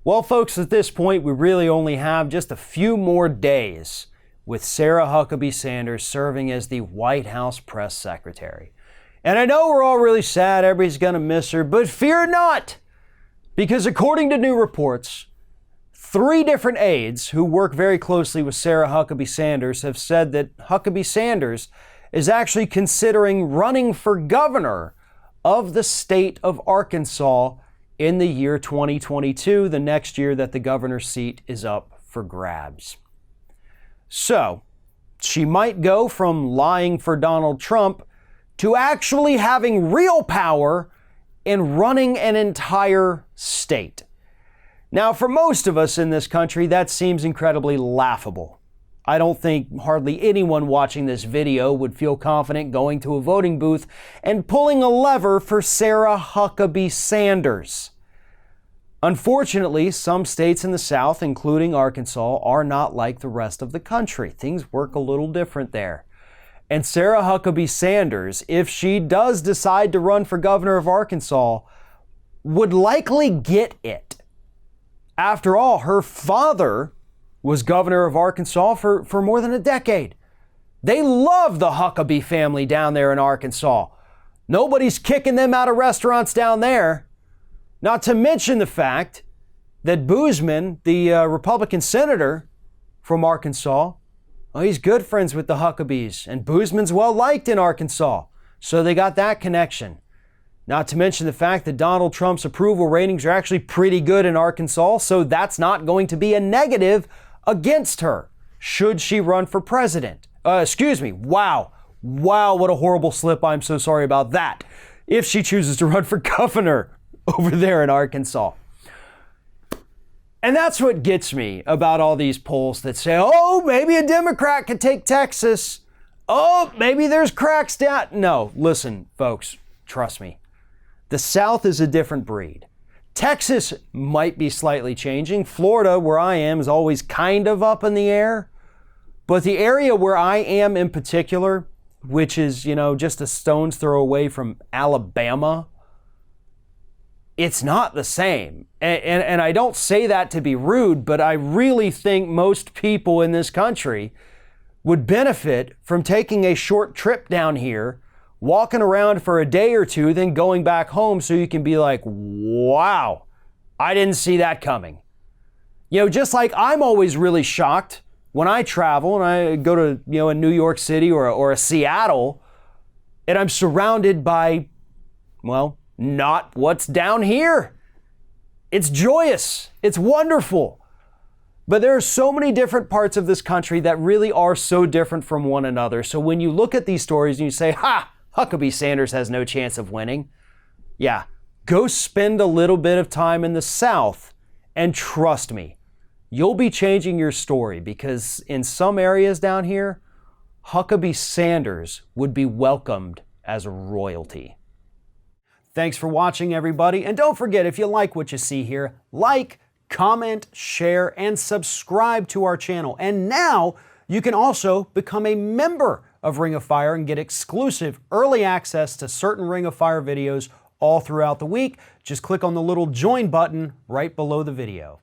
Well, folks, at this point, we really only have just a few more days with Sarah Huckabee Sanders serving as the White House press secretary. And I know we're all really sad, everybody's going to miss her, but fear not, because according to new reports, 3 different aides who work very closely with Sarah Huckabee Sanders have said that Huckabee Sanders is actually considering running for governor of the state of Arkansas in the year 2022, the next year that the governor's seat is up for grabs. So, she might go from lying for Donald Trump to actually having real power in running an entire state. Now, for most of us in this country, that seems incredibly laughable. I don't think hardly anyone watching this video would feel confident going to a voting booth and pulling a lever for Sarah Huckabee Sanders. Unfortunately, some states in the South, including Arkansas, are not like the rest of the country. Things work a little different there. And Sarah Huckabee Sanders, if she does decide to run for governor of Arkansas, would likely get it. After all, her father was governor of Arkansas for more than a decade. They love the Huckabee family down there in Arkansas. Nobody's kicking them out of restaurants down there. Not to mention the fact that Boozman, the Republican senator from Arkansas, well, he's good friends with the Huckabees, and Boozman's well liked in Arkansas, so they got that connection. Not to mention the fact that Donald Trump's approval ratings are actually pretty good in Arkansas, so that's not going to be a negative against her should she run for president. Wow, what a horrible slip. I'm so sorry about that. If she chooses to run for governor over there in Arkansas. And that's what gets me about all these polls that say, oh, maybe a Democrat could take Texas. Oh, maybe there's cracks down. No, listen, folks, trust me. The South is a different breed. Texas might be slightly changing. Florida, where I am, is always kind of up in the air. But the area where I am in particular, which is, just a stone's throw away from Alabama, it's not the same. And I don't say that to be rude, but I really think most people in this country would benefit from taking a short trip down here, walking around for a day or two, then going back home so you can be like, wow, I didn't see that coming. Just like I'm always really shocked when I travel and I go to, a New York City or a Seattle, and I'm surrounded by, not what's down here. It's joyous. It's wonderful. But there are so many different parts of this country that really are so different from one another. So when you look at these stories and you say, Huckabee Sanders has no chance of winning. Yeah, go spend a little bit of time in the South and trust me, you'll be changing your story because in some areas down here, Huckabee Sanders would be welcomed as royalty. Thanks for watching, everybody. And don't forget, if you like what you see here, like, comment, share, and subscribe to our channel. And now you can also become a member of Ring of Fire and get exclusive early access to certain Ring of Fire videos all throughout the week. Just click on the little join button right below the video.